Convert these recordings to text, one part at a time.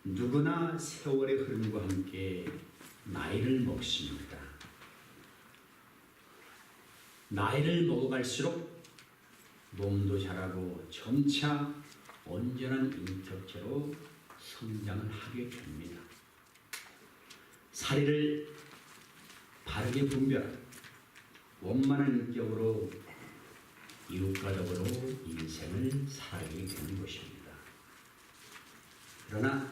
누구나 세월의 흐름과 함께 나이를 먹습니다. 나이를 먹어갈수록 몸도 자라고 점차 온전한 인격체로 성장을 하게 됩니다. 사리를 바르게 분별하고 원만한 인격으로 이웃과 더불어 인생을 살아가게 되는 것입니다. 그러나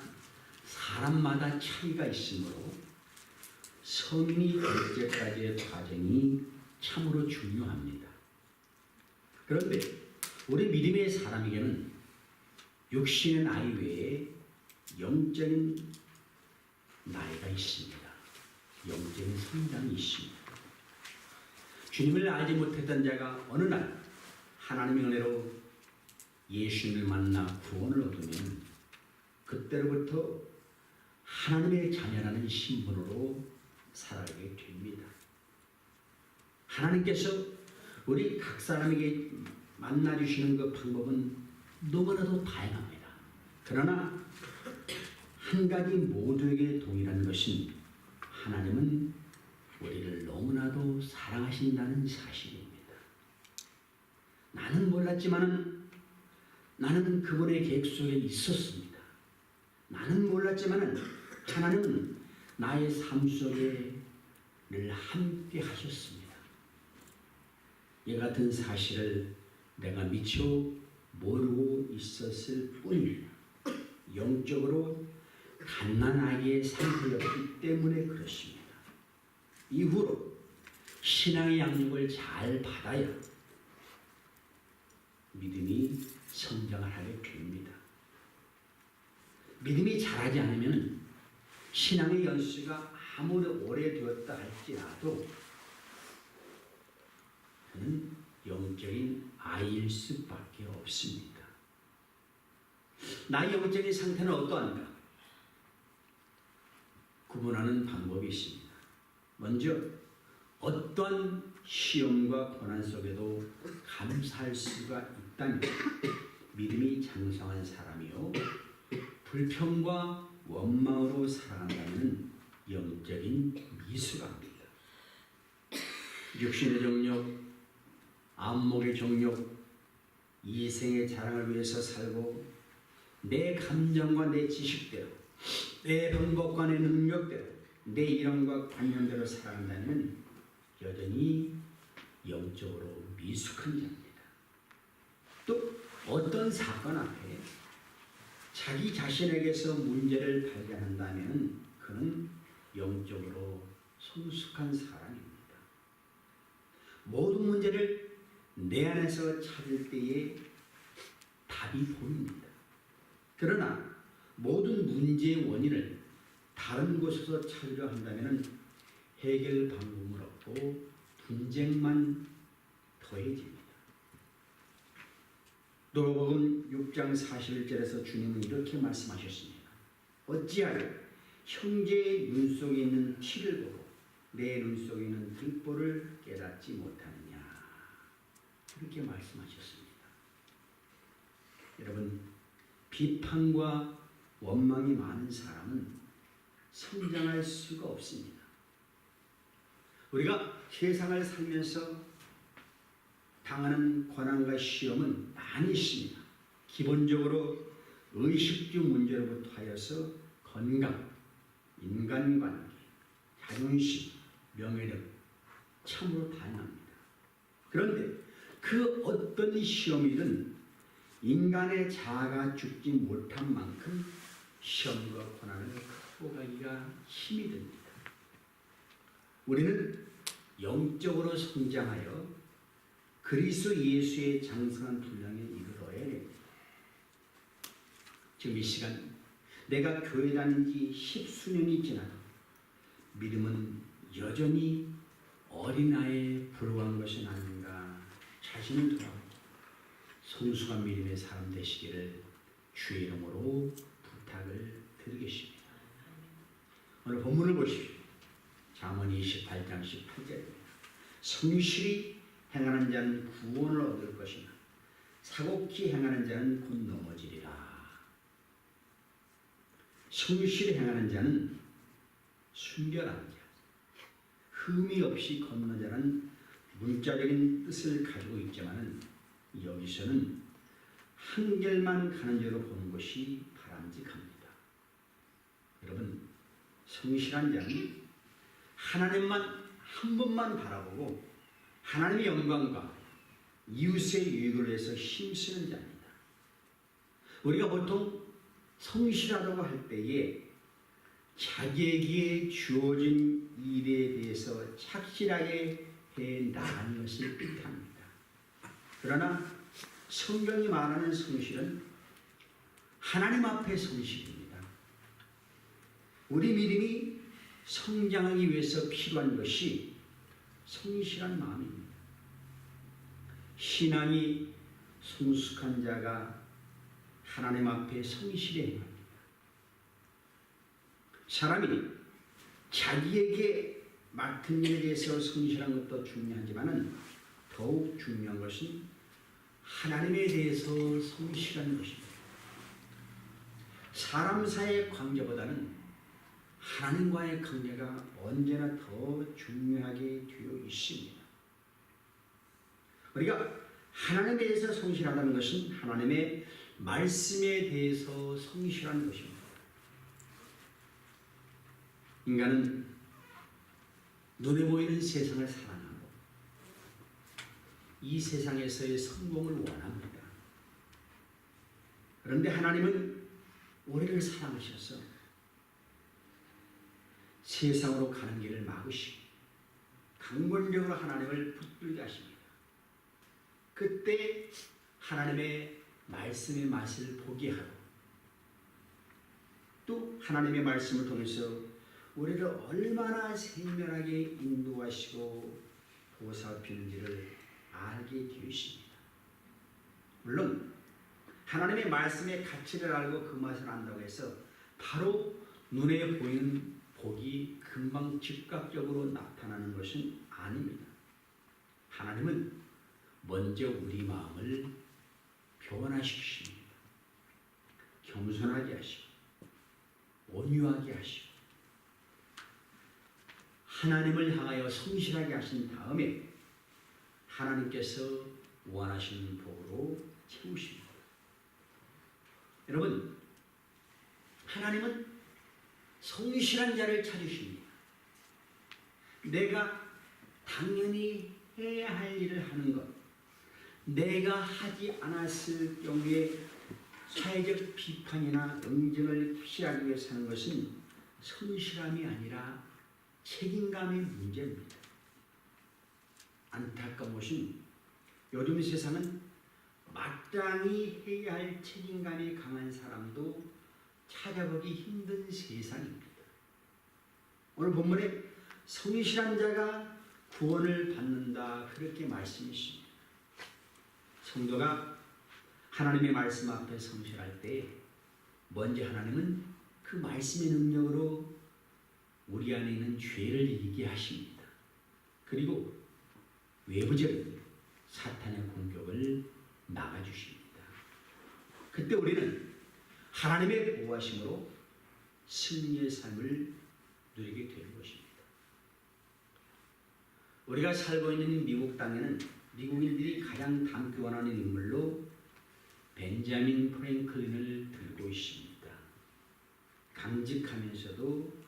사람마다 차이가 있으므로 성인이 될 때까지의 과정이 참으로 중요합니다. 그런데 우리 믿음의 사람에게는 육신의 나이 외에 영적인 나이가 있습니다. 영적인 성장이 있습니다. 주님을 알지 못했던 자가 어느 날 하나님의 은혜로 예수님을 만나 구원을 얻으면 그때로부터 하나님의 자녀라는 신분으로 살아가게 됩니다. 하나님께서 우리 각 사람에게 만나주시는 그 방법은 너무나도 다양합니다. 그러나 한 가지 모두에게 동일한 것은 하나님은 우리를 너무나도 사랑하신다는 사실입니다. 나는 몰랐지만 나는 그분의 계획 속에 있었습니다. 나는 몰랐지만 하나님은 나의 삶 속에 늘 함께 하셨습니다. 이 같은 사실을 내가 미처 모르고 있었을 뿐입니다. 영적으로 갓난아기의 상태였기 때문에 그렇습니다. 이후로 신앙의 양육을 잘 받아야 믿음이 성장을 하게 됩니다. 믿음이 자라지 않으면 신앙의 연수가 아무리 오래되었다 할지라도 그는 영적인 아이일 수밖에 없습니다. 나의 영적인 상태는 어떠한가? 구분하는 방법이 있습니다. 먼저 어떠한 시험과 고난 속에도 감사할 수가 있다면 믿음이 장성한 사람이요, 불평과 원망으로 살아간다면 영적인 미수가 합니다. 육신의 정욕, 안목의 정욕, 이생의 자랑을 위해서 살고 내 감정과 내 지식대로, 내 방법과 내 능력대로, 내 이론과 관념대로 살아간다면 여전히 영적으로 미숙한 자입니다. 또 어떤 사건 앞에 자기 자신에게서 문제를 발견한다면 그는 영적으로 성숙한 사람입니다. 모든 문제를 내 안에서 찾을 때에 답이 보입니다. 그러나 모든 문제의 원인을 다른 곳에서 찾으려 한다면 해결 방법을 없고 분쟁만 더해집니다. 누가복음 6장 41절에서 주님은 이렇게 말씀하셨습니다. 어찌하여 형제의 눈 속에 있는 티를 보고 내 눈 속에 있는 들보를 깨닫지 못하느냐, 그렇게 말씀하셨습니다. 여러분, 비판과 원망이 많은 사람은 성장할 수가 없습니다. 우리가 세상을 살면서 당하는 고난과 시험은 많이 있습니다. 기본적으로 의식주 문제로부터 하여서 건강, 인간관계, 자존심, 명예 등 참으로 다양합니다. 그런데 그 어떤 시험이든 인간의 자아가 죽지 못한 만큼 시험과 고난을 극복하기가 힘이 듭니다. 우리는 영적으로 성장하여 그리스도 예수의 장성한 분량에 이르러야 됩니다. 지금 이 시간 내가 교회 다닌 지 10수년이 지나도 믿음은 여전히 어린아이에 불과한 것이 아닌가 자신을 돌아보고 성숙한 믿음의 사람 되시기를 주의 이름으로 부탁을 드리겠습니다. 오늘 본문을 보십시오. 잠언 28장 18절입니다. 성실히 행하는 자는 구원을 얻을 것이나 사곡히 행하는 자는 곧 넘어지리라. 성실히 행하는 자는 순결한 자, 흠이 없이 걷는 자는 문자적인 뜻을 가지고 있지만은 여기서는 한결만 가는 자로 보는 것이 바람직합니다. 여러분, 성실한 자는 하나님만 한 번만 바라보고 하나님의 영광과 이웃의 유익을 위해서 힘쓰는 자입니다. 우리가 보통 성실하다고 할 때에 자기에게 주어진 일에 대해서 착실하게 해 나가는 것을 뜻합니다. 그러나 성경이 말하는 성실은 하나님 앞의 성실입니다. 우리 믿음이 성장하기 위해서 필요한 것이 성실한 마음입니다. 신앙이 성숙한 자가 하나님 앞에 성실해야 합니다. 사람이 자기에게 맡은 일에 대해서 성실한 것도 중요하지만 더욱 중요한 것은 하나님에 대해서 성실한 것입니다. 사람 사이의 관계보다는 하나님과의 관계가 언제나 더 중요하게 되어 있습니다. 우리가 하나님에 대해서 성실하다는 것은 하나님의 말씀에 대해서 성실한 것입니다. 인간은 눈에 보이는 세상을 사랑하고 이 세상에서의 성공을 원합니다. 그런데 하나님은 우리를 사랑하셔서 세상으로 가는 길을 막으시고 강권적으로 하나님을 붙들게 하십니다. 그때 하나님의 말씀의 맛을 보게 하고 또 하나님의 말씀을 통해서 우리를 얼마나 생명하게 인도하시고 보살피는지를 알게 되십니다. 물론 하나님의 말씀의 가치를 알고 그 맛을 안다고 해서 바로 눈에 보이는 복이 금방 즉각적으로 나타나는 것은 아닙니다. 하나님은 먼저 우리 마음을 변화시키십니다. 겸손하게 하시고 온유하게 하시고 하나님을 향하여 성실하게 하신 다음에 하나님께서 원하시는 복으로 채우십니다. 여러분, 하나님은 성실한 자를 찾으십니다. 내가 당연히 해야 할 일을 하는 것, 내가 하지 않았을 경우에 사회적 비판이나 응징을 피하기 위해서 하는 것은 성실함이 아니라 책임감의 문제입니다. 안타까운 것은 요즘 세상은 마땅히 해야 할 책임감이 강한 사람도 찾아보기 힘든 세상입니다. 오늘 본문에 성실한 자가 구원을 받는다 그렇게 말씀하십니다. 성도가 하나님의 말씀 앞에 성실할 때 먼저 하나님은 그 말씀의 능력으로 우리 안에 있는 죄를 이기게 하십니다. 그리고 외부적인 사탄의 공격을 막아주십니다. 그때 우리는 하나님의 보호하심으로 승리의 삶을 누리게 되는 것입니다. 우리가 살고 있는 미국 땅에는 미국인들이 가장 닮기 원하는 인물로 벤자민 프랭클린을 들고 있습니다. 강직하면서도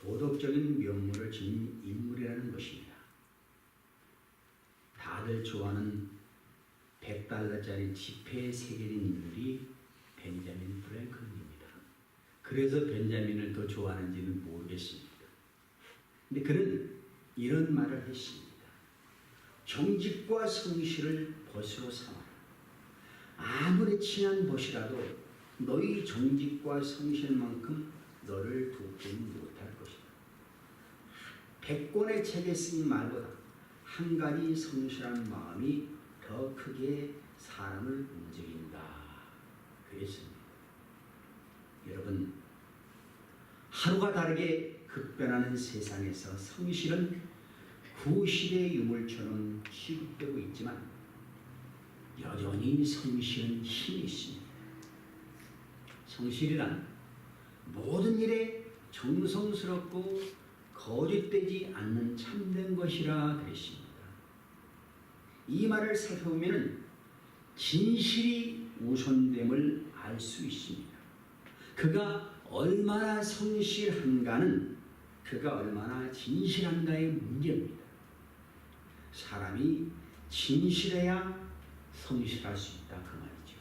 도덕적인 면모를 지닌 인물이라는 것입니다. 다들 좋아하는 $100짜리 지폐에 새겨진 인물이 벤자민 프랭클린입니다. 그래서 벤자민을 더 좋아하는지는 모르겠습니다. 근데 그는 이런 말을 했습니다. 정직과 성실을 벗으로 삼아라. 아무리 친한 벗이라도 너희 정직과 성실만큼 너를 돕지는 못할 것이다. 100권의 책에 쓰인 말보다 한 가지 성실한 마음이 더 크게 사람을 움직인다. 그랬습니다. 여러분, 하루가 다르게 급변하는 세상에서 성실은 구시대의 유물처럼 취급되고 있지만 여전히 성실은 힘이 있습니다. 성실이란 정성스럽고 거짓되지 않는 참된 것이라 그랬습니다. 이 말을 살펴보면 진실이 우선됨을 알 수 있습니다. 그가 얼마나 성실한가는 그가 얼마나 진실한가의 문제입니다. 사람이 진실해야 성실할 수 있다 그 말이죠.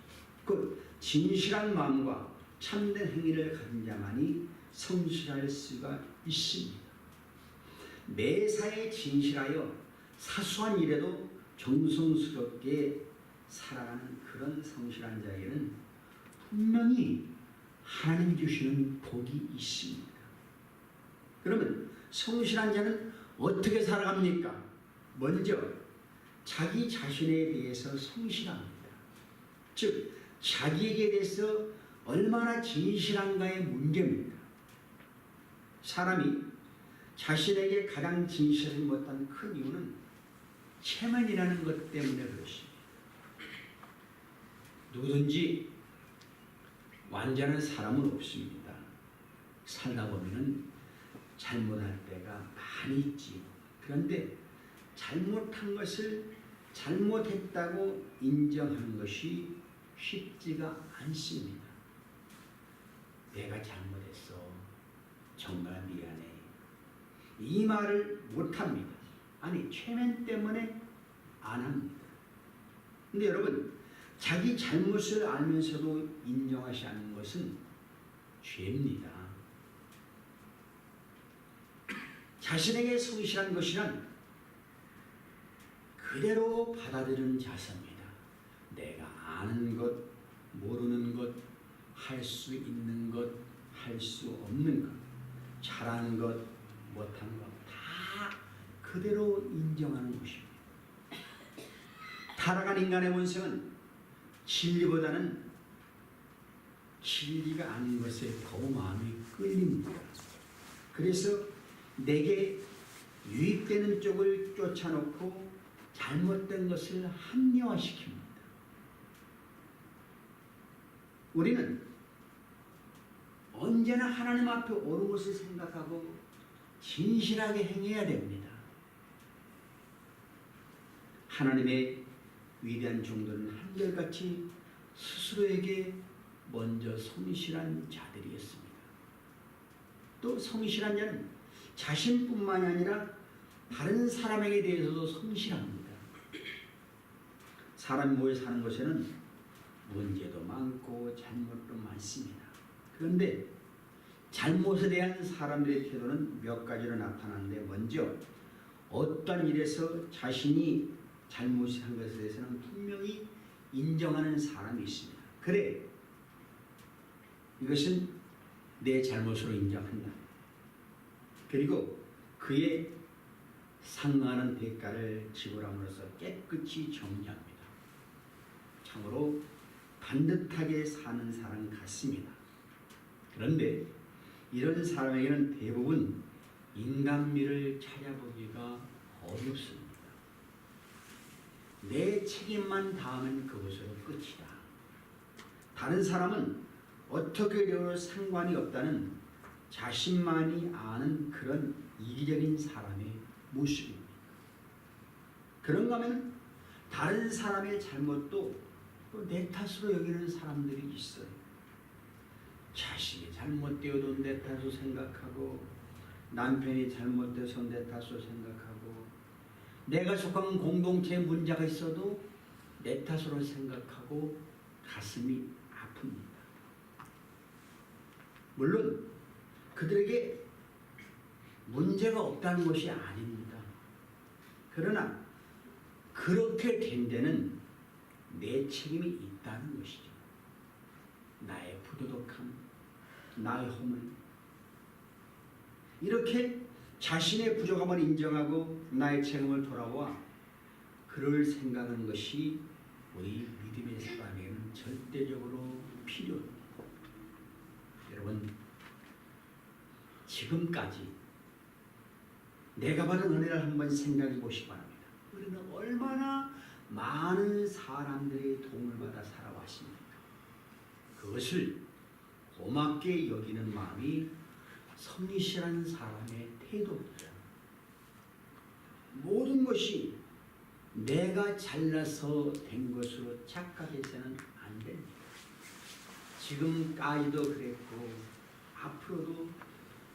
그 진실한 마음과 참된 행위를 가진 자만이 성실할 수가 있습니다. 매사에 진실하여 사소한 일에도 정성스럽게 살아가는 그런 성실한 자에게는 분명히 하나님이 주시는 복이 있습니다. 그러면 성실한 자는 어떻게 살아갑니까? 먼저 자기 자신에 대해서 성실합니다. 즉 자기에게 대해서 얼마나 진실한가의 문제입니다. 사람이 자신에게 가장 진실하지 못한 큰 이유는 체면이라는 것 때문에 그렇습니다. 누구든지 완전한 사람은 없습니다. 살다 보면 잘못할 때가 많이 있지요. 그런데 잘못한 것을 잘못했다고 인정하는 것이 쉽지가 않습니다. 내가 잘못했어. 정말 미안해. 이 말을 못합니다. 아니 체면 때문에 안 합니다. 근데 여러분 자기 잘못을 알면서도 인정하지 않는 것은 죄입니다. 자신에게 성실한 것이란 그대로 받아들이는 자세입니다. 내가 아는 것, 모르는 것, 할 수 있는 것, 할 수 없는 것, 잘하는 것, 못하는 것 다 그대로 인정하는 것입니다. 타락한 인간의 본성은 진리보다는 진리가 아닌 것에 더 마음이 끌립니다. 그래서 내게 유익되는 쪽을 쫓아놓고 잘못된 것을 합리화시킵니다. 우리는 언제나 하나님 앞에 옳은 것을 생각하고 진실하게 행해야 됩니다. 하나님의 위대한 종들은 한결같이 스스로에게 먼저 성실한 자들이었습니다. 또 성실한 자는 자신뿐만이 아니라 다른 사람에게 대해서도 성실합니다. 사람이 모여 사는 곳에는 문제도 많고 잘못도 많습니다. 그런데 잘못에 대한 사람들의 태도는 몇 가지로 나타나는데 먼저 어떤 일에서 자신이 잘못한 것에 대해서는 분명히 인정하는 사람이 있습니다. 그래, 이것은 내 잘못으로 인정한다. 그리고 그의 상응하는 대가를 지불함으로써 깨끗이 정리합니다. 참으로 반듯하게 사는 사람 같습니다. 그런데 이런 사람에게는 대부분 인간미를 찾아보기가 어렵습니다. 내 책임만 다하면 그것으로 끝이다. 다른 사람은 어떻게 되어도 상관이 없다는 자신만이 아는 그런 이기적인 사람의 모습입니다. 그런가 하면 다른 사람의 잘못도 또 내 탓으로 여기는 사람들이 있어요. 자식이 잘못되어도 내 탓으로 생각하고 남편이 잘못돼서 내 탓으로 생각하고 내가 속한 공동체에 문제가 있어도 내 탓으로 생각하고 가슴이 아픕니다. 물론 그들에게 문제가 없다는 것이 아닙니다. 그러나 그렇게 된 데는 내 책임이 있다는 것이죠. 나의 부도덕함, 나의 허물, 이렇게 자신의 부족함을 인정하고 나의 책임을 돌아와 그럴 생각하는 것이 우리 믿음의 사람에게는 절대적으로 필요합니다. 여러분, 지금까지 내가 받은 은혜를 한번 생각해 보시기 바랍니다. 우리는 얼마나 많은 사람들의 도움을 받아 살아왔습니까? 그것을 고맙게 여기는 마음이 성실한 사람의 태도입니다. 모든 것이 내가 잘나서 된 것으로 착각해서는 안 됩니다. 지금까지도 그랬고 앞으로도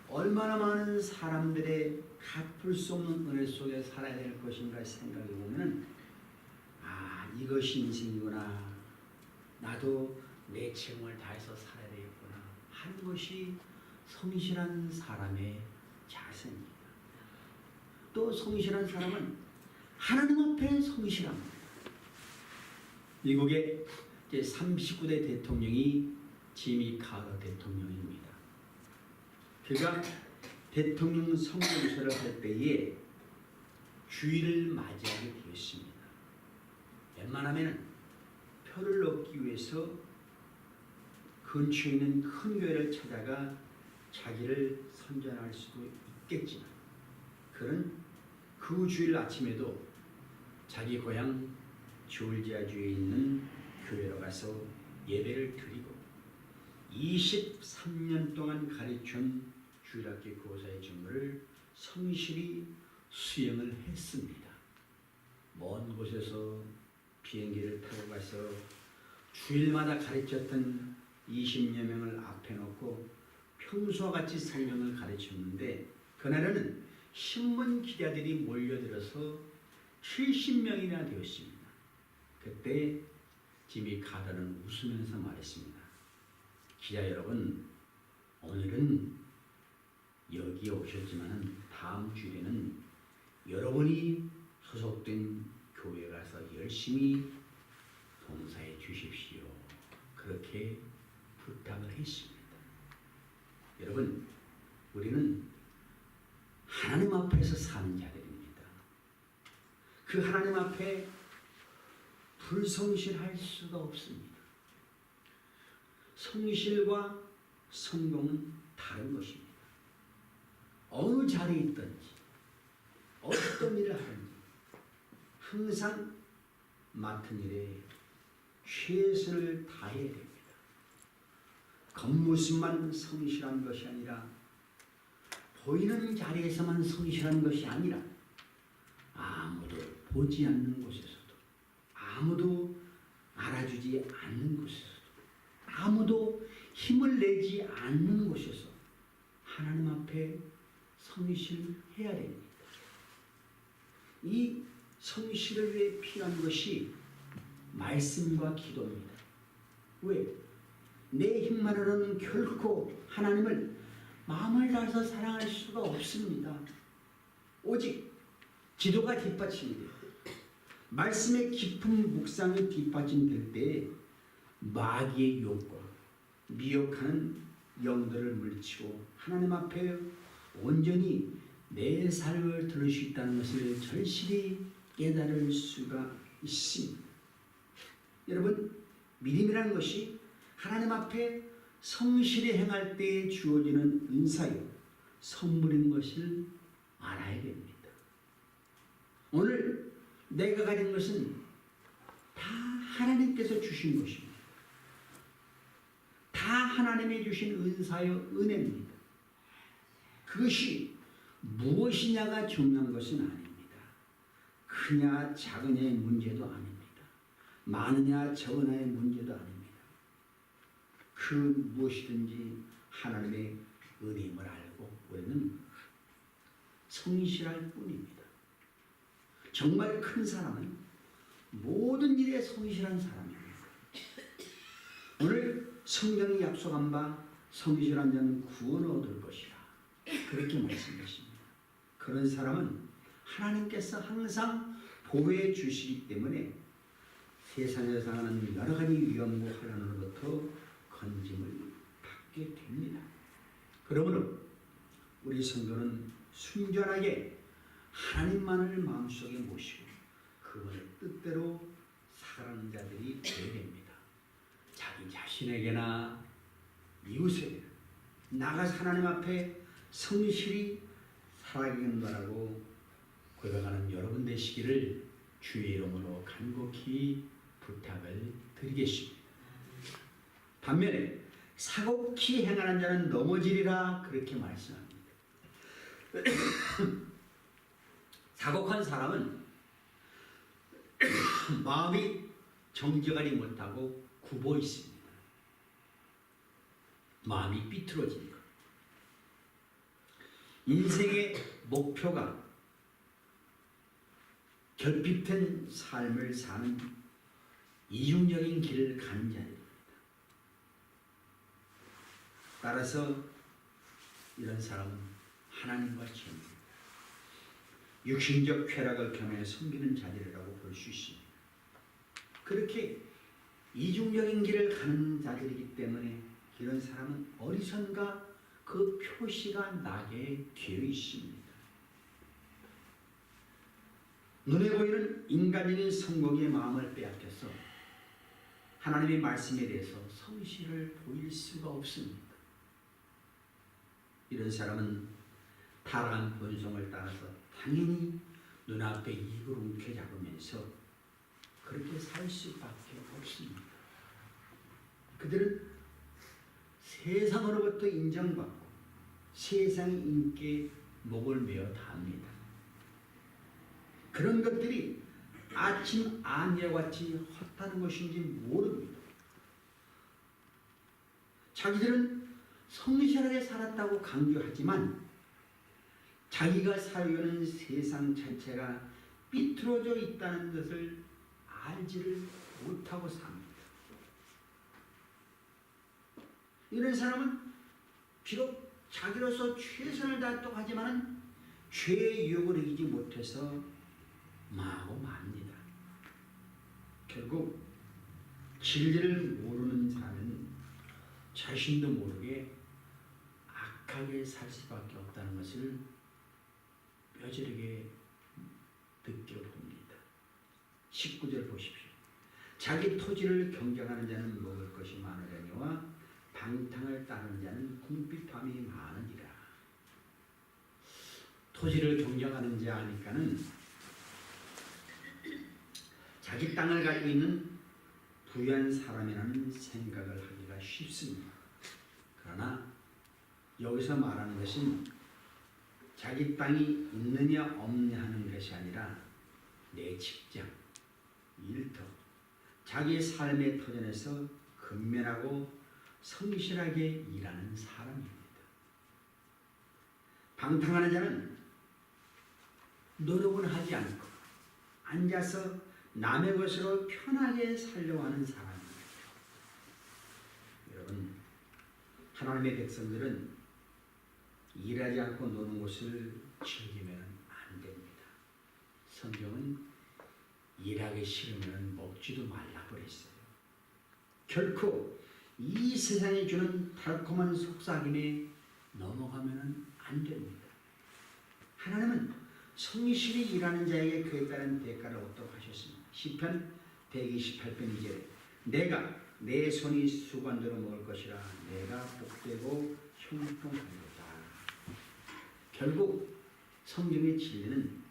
얼마나 많은 사람들의 갚을 수 없는 은혜 속에 살아야 될 것인가 생각해 보면 이것이 인생이구나. 나도 내 책임을 다해서 살아야 되겠구나 하는 것이 성실한 사람의 자세입니다. 또 성실한 사람은 하나님 앞에 성실합니다. 미국의 제39대 대통령이 지미 카터 대통령입니다. 그가 대통령 선거운동을 할 때에 주일을 맞이하게 되었습니다. 웬만하면 표를 얻기 위해서 근처에 있는 큰 교회를 찾아가 자기를 선전할 수도 있겠지만 그는 그 주일 아침에도 자기 고향 조지아주에 있는 교회로 가서 예배를 드리고 23년 동안 가르친 주일학교 교사의 직무를 성실히 수행을 했습니다. 먼 곳에서 비행기를 타고 가서 주일마다 가르쳤던 20여 명을 앞에 놓고 평소와 같이 설명을 가르쳤는데 그날에는 신문 기자들이 몰려들어서 70명이나 되었습니다. 그때 지미 카터는 웃으면서 말했습니다. 기자 여러분, 오늘은 여기에 오셨지만 다음 주에는 여러분이 소속된 교회에 가서 열심히 봉사해 주십시오. 그렇게 부탁을 했습니다. 여러분, 우리는 하나님 앞에서 사는 자들입니다. 그 하나님 앞에 불성실할 수가 없습니다. 성실과 성공은 다른 것입니다. 어느 자리에 있든지 어떤 일을 하든지 항상 맡은 일에 최선을 다해야 됩니다. 겉모습만 성실한 것이 아니라 보이는 자리에서만 성실한 것이 아니라 아무도 보지 않는 곳에서도 아무도 알아주지 않는 곳에서도 아무도 힘을 내지 않는 곳에서 하나님 앞에 성실해야 됩니다. 이 성실을 위해 필요한 것이 말씀과 기도입니다. 왜? 내 힘만으로는 결코 하나님을 마음을 다해서 사랑할 수가 없습니다. 오직 기도가 뒷받침이 돼요. 말씀의 깊은 묵상이 뒷받침될 때 마귀의 유혹과 미혹하는 영들을 물리치고 하나님 앞에 온전히 내 삶을 들을 수 있다는 것을 절실히 깨달을 수가 있습니다. 여러분, 믿음이라는 것이 하나님 앞에 성실히 행할 때에 주어지는 은사요 선물인 것을 알아야 됩니다. 오늘 내가 가진 것은 다 하나님께서 주신 것입니다. 다 하나님이 주신 은사요 은혜입니다. 그것이 무엇이냐가 중요한 것은 아닙니다. 크냐 작으냐의 문제도 아닙니다. 많으냐 적으냐의 문제도 아닙니다. 그 무엇이든지 하나님의 은혜임을 알고 우리는 성실할 뿐입니다. 정말 큰 사람은 모든 일에 성실한 사람입니다. 오늘 성경이 약속한 바 성실한 자는 구원을 얻을 것이라 그렇게 말씀하십니다. 그런 사람은 하나님께서 항상 보호해 주시기 때문에 세상에서 당하는 여러 가지 위험과 환난으로부터 건짐을 받게 됩니다. 그러므로 우리 성도는 순전하게 하나님만을 마음속에 모시고 그분의 뜻대로 살아가는 자들이 되어야 됩니다. 자기 자신에게나 이웃에게나 나가서 하나님 앞에 성실히 살아가는 바라고 고백하는 여러분 되시기를 주의 이름으로 간곡히 부탁을 드리겠습니다. 반면에 사곡히 행하는 자는 넘어지리라 그렇게 말씀합니다. 사곡한 사람은 마음이 정직하지 못하고 굽어 있습니다. 마음이 삐뚤어진 것. 인생의 목표가 결핍된 삶을 사는 이중적인 길을 가는 자들입니다. 따라서 이런 사람은 하나님과 죄입니다. 육신적 쾌락을 겸해 섬기는 자들이라고 볼 수 있습니다. 그렇게 이중적인 길을 가는 자들이기 때문에 이런 사람은 어디선가 그 표시가 나게 되어 있습니다. 눈에 보이는 인간적인 성공의 마음을 빼앗겨서 하나님의 말씀에 대해서 성실을 보일 수가 없습니다. 이런 사람은 타락한 본성을 따라서 당연히 눈앞에 이익을 움켜잡으면서 그렇게 살 수밖에 없습니다. 그들은 세상으로부터 인정받고 세상의 인기에 목을 메어 답니다. 그런 것들이 아침 안개와 같이 헛다른 것인지 모릅니다. 자기들은 성실하게 살았다고 강조하지만 자기가 살려는 세상 자체가 삐뚤어져 있다는 것을 알지를 못하고 삽니다. 이런 사람은 비록 자기로서 최선을 다했다고 하지만 죄의 유혹을 이기지 못해서 망하고 맙니다. 결국 진리를 모르는 자는 자신도 모르게 악하게 살 수밖에 없다는 것을 뼈저리게 느껴봅니다. 19절 보십시오. 자기 토지를 경작하는 자는 먹을 것이 많으려니와 방탕을 따르는 자는 궁핍함이 많으니라. 토지를 경작하는 자 하니까는 자기 땅을 가지고 있는 부유한 사람이라는 생각을 하기가 쉽습니다. 그러나 여기서 말하는 것은 자기 땅이 있느냐 없느냐 하는 것이 아니라 내 직장, 일터, 자기의 삶의 터전에서 근면하고 성실하게 일하는 사람입니다. 방탕하는 자는 노력은 하지 않고 앉아서 남의 것으로 편하게 살려고 하는 사람입니다. 여러분, 하나님의 백성들은 일하지 않고 노는 것을 즐기면 안 됩니다. 성경은 일하기 싫으면 먹지도 말라 그랬어요. 결코 이 세상이 주는 달콤한 속삭임에 넘어가면 안 됩니다. 하나님은 성실히 일하는 자에게 그에 따른 대가를 얻도록 하셨습니다. 시편 128편 2절에 내가 내 손이 수관대로 먹을 것이라 내가 복되고 형통하리로다. 결국 성경의 진리는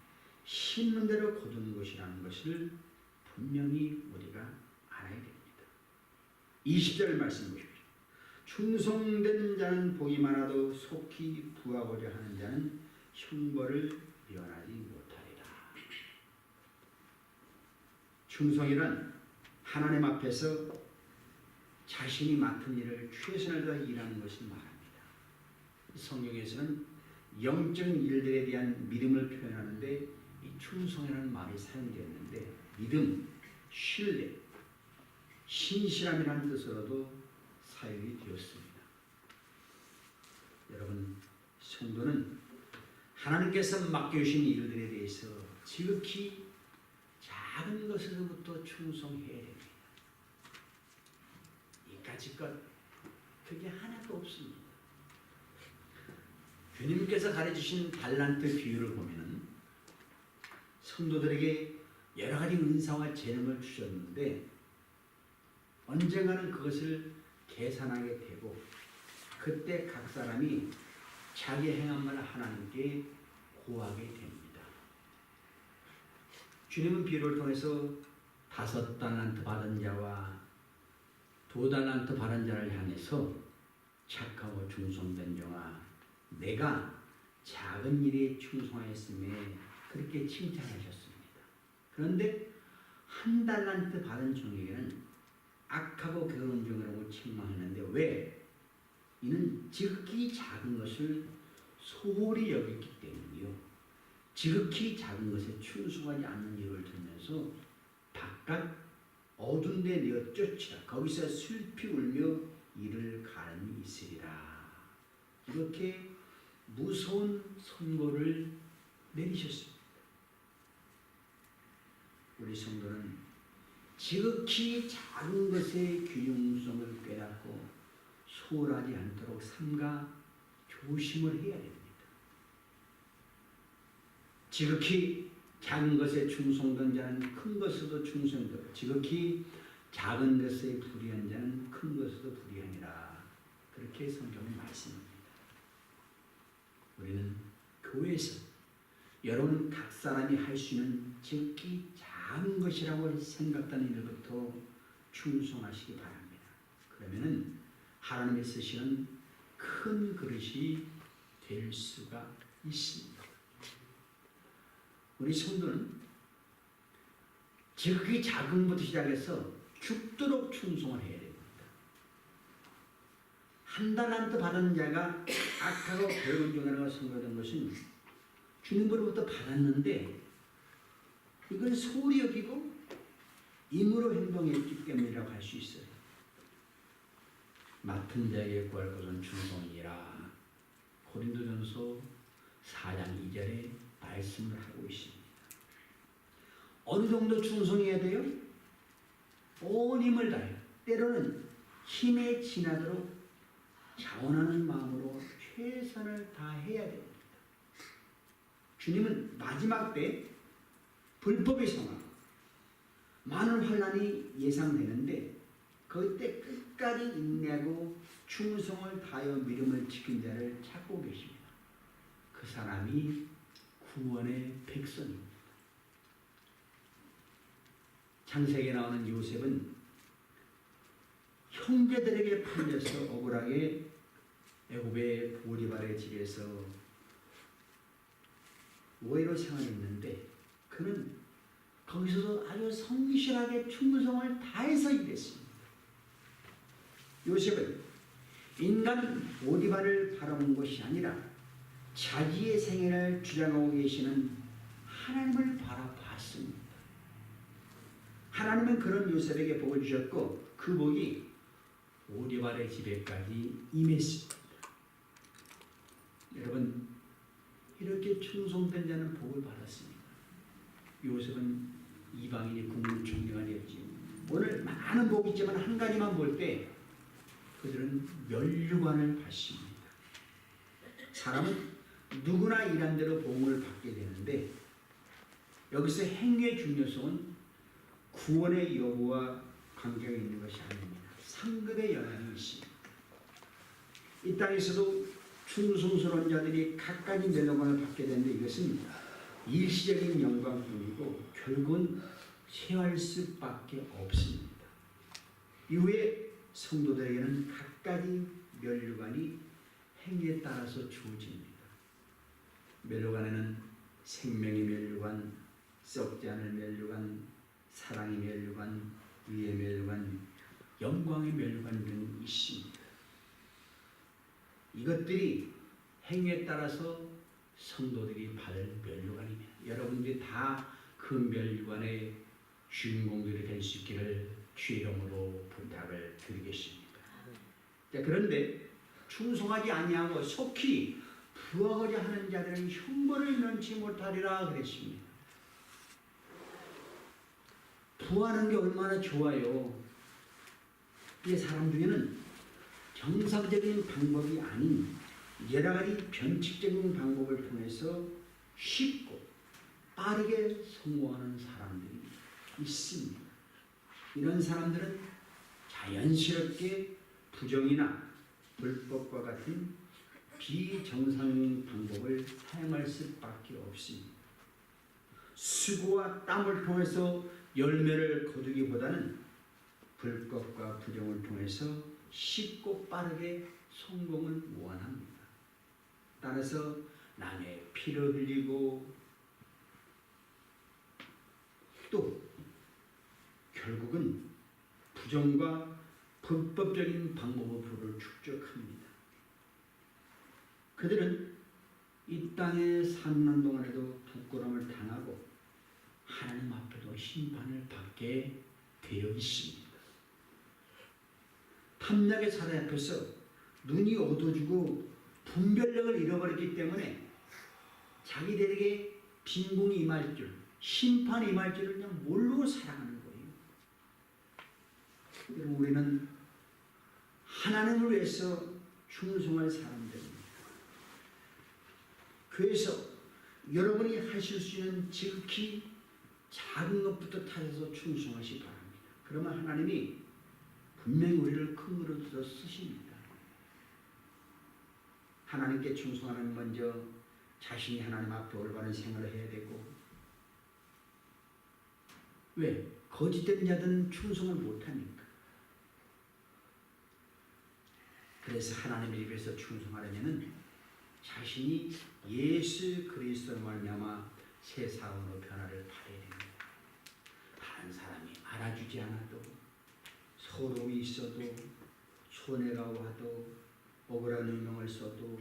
심는 대로 거두는 것이라는 것을 분명히 우리가 알아야 됩니다. 20절 말씀 보십시오. 충성된 자는 복이 많아도 속히 부하고자 하는 자는 형벌을 면하지 못하리라. 충성이란 하나님 앞에서 자신이 맡은 일을 최선을 다해 일하는 것을 말합니다. 성경에서는 영적인 일들에 대한 믿음을 표현하는데 이 충성이라는 말이 사용되었는데 믿음, 신뢰, 신실함이라는 뜻으로도 사용이 되었습니다. 여러분, 성도는 하나님께서 맡겨주신 일들에 대해서 지극히 작은 것으로부터 충성해야 됩니다. 이까짓 것 그게 하나도 없습니다. 주님께서 가르치신 달란트 비유를 보면 성도들에게 여러 가지 은사와 재능을 주셨는데 언젠가는 그것을 계산하게 되고 그때 각 사람이 자기 행함을 하나님께 고하게 됩니다. 주님은 비유를 통해서 5달란트 받은 자와 2달란트 받은 자를 향해서 착하고 충성된 종아, 내가 작은 일에 충성하였음에 그렇게 칭찬하셨습니다. 그런데 한 달란트 받은 종에게는 악하고 게으른 종이라고 책망했는데 왜? 이는 지극히 작은 것을 소홀히 여겼기 때문이요. 지극히 작은 것에 충성하지 않는 이유를 들면서 바깥 어두운 데 내어 쫓으라. 거기서 슬피 울며 이를 가름이 있으리라. 이렇게 무서운 선고를 내리셨습니다. 우리 성도는 지극히 작은 것의 균형성을 깨닫고 소홀하지 않도록 삼가 조심을 해야 됩니다. 지극히 작은 것에 충성된 자는 큰 것에도 충성되고 지극히 작은 것에 불의한 자는 큰 것에도 불의하니라. 그렇게 성경은 말씀합니다. 우리는 교회에서 여러분 각 사람이 할 수 있는 지극히 작은 것이라고 생각하는 일부터 충성하시기 바랍니다. 그러면은 하나님의 쓰시는 큰 그릇이 될 수가 있습니다. 우리 성도는 지극히 작은 것부터 시작해서 죽도록 충성을 해야 됩니다. 한 달란트 받은 자가 악하고 게으른 종이라고 선고된 것은 주님으로부터 받았는데 이걸 소홀히 여기고 임으로 행동했기 때문이라고 할 수 있어요. 맡은 자에게 구할 것은 충성이라. 고린도전서 4장 2절에 말씀을 하고 있습니다. 어느 정도 충성해야 돼요? 온 힘을 다해 때로는 힘에 지나도록 자원하는 마음으로 최선을 다해야 됩니다. 주님은 마지막 때 불법의 상황, 많은 환난이 예상되는데 그때 끝까지 인내하고 충성을 다하여 믿음을 지킨 자를 찾고 계십니다. 그 사람이 구원의 백성입니다. 창세기에 나오는 요셉은 형제들에게 팔려서 억울하게 애굽의 보디발의 집에서 노예로 생활했는데 그는 거기서도 아주 성실하게 충성을 다해서 일했습니다. 요셉은 인간 보디발을 바라본 것이 아니라 자기의 생애를 주장하고 계시는 하나님을 바라봤습니다. 하나님은 그런 요셉에게 복을 주셨고 그 복이 보디발의 집에까지 임했습니다. 여러분 이렇게 충성된 자는 복을 받았습니다. 요셉은 이방인이 국무총리가 되었지요. 오늘 많은 복이 있지만 한 가지만 볼 때 그들은 면류관을 받습니다. 사람은 누구나 일한 대로 복을 받게 되는데 여기서 행위의 중요성은 구원의 여부와 관계가 있는 것이 아닙니다. 상급의 영향이 있습니다. 이 땅에서도 충성스러운 자들이 각가지 면류관을 받게 되는데 이것은 일시적인 영광뿐이고 결국은 쇠할 수밖에 없습니다. 이후에 성도들에게는 각가지 면류관이 행위에 따라서 주어집니다. 면류관에는 생명의 면류관, 썩지 않을 면류관, 사랑의 면류관, 의의 면류관, 영광의 면류관 등이 있습니다. 이것들이 행위에 따라서 성도들이 받을 면류관입니다. 여러분들이 다 그 면류관의 주인공들이 될 수 있기를 주의 이름으로 부탁을 드리겠습니다. 자, 그런데 충성하지 아니하고 속히 부하고자 하는 자들은 형벌을 면치 못하리라 그랬습니다. 부하는 게 얼마나 좋아요. 이 사람 중에는 정상적인 방법이 아닌 여러 가지 변칙적인 방법을 통해서 쉽고 빠르게 성공하는 사람들이 있습니다. 이런 사람들은 자연스럽게 부정이나 불법과 같은 비정상적인 방법을 사용할 수밖에 없습니다. 수고와 땀을 통해서 열매를 거두기보다는 불법과 부정을 통해서 쉽고 빠르게 성공을 원합니다. 따라서 남의 피를 흘리고 또 결국은 부정과 불법적인 방법으로 부를 축적합니다. 그들은 이 땅에 사는 동안에도 부끄러움을 당하고 하나님 앞에도 심판을 받게 되어 있습니다. 탐욕의 사대 앞에서 눈이 어두워지고 분별력을 잃어버렸기 때문에 자기들에게 빈궁이 임할 줄, 심판이 임할 줄을 그냥 모르고 살아가는 거예요. 여러분, 우리는 하나님을 위해서 충성할 사람들입니다. 그래서 여러분이 하실 수 있는 지극히 작은 것부터 타셔서 충성하시 바랍니다. 그러면 하나님이 분명히 우리를 큰 그릇으로 쓰십니다. 하나님께 충성하는 먼저 자신이 하나님 앞에 올바른 생활을 해야 되고, 왜? 거짓된 자들은 충성을 못하니까. 그래서 하나님의 입에서 충성하려면 자신이 예수 그리스도로 말미암아 새 사람으로 변화를 받아야 됩니다. 다른 사람이 알아주지 않아도, 소름이 있어도, 손해가 와도, 억울한 운명을 써도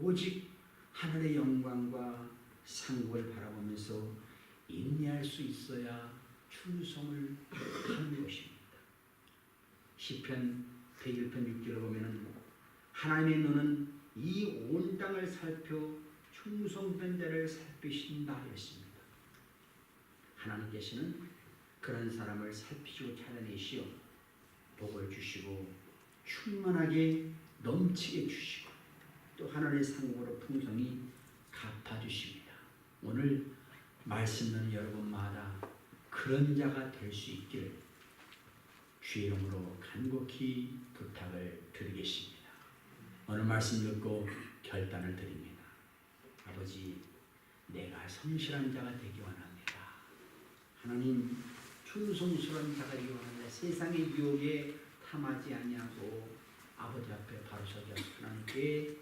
오직 하늘의 영광과 상급을 바라보면서 인내할 수 있어야 충성을 하는 것입니다. 시편 101편 6절을 보면 하나님의 눈은 이 온 땅을 살펴 충성된 자를 살피신다 했습니다. 하나님께서는 그런 사람을 살피시고 찾아내시어 복을 주시고 충만하게 넘치게 주시고 또 하나님의 상급으로 풍성히 갚아주십니다. 오늘 말씀 듣는 여러분마다 그런 자가 될 수 있기를 주의 이름으로 간곡히 부탁을 드리겠습니다. 오늘 말씀 듣고 결단을 드립니다. 아버지, 내가 성실한 자가 되기 원합니다. 하나님, 충성스러운 자가 되기 원합니다. 세상의 유혹에 탐하지 아니하고 아버지 앞에 바로 서서 하나님께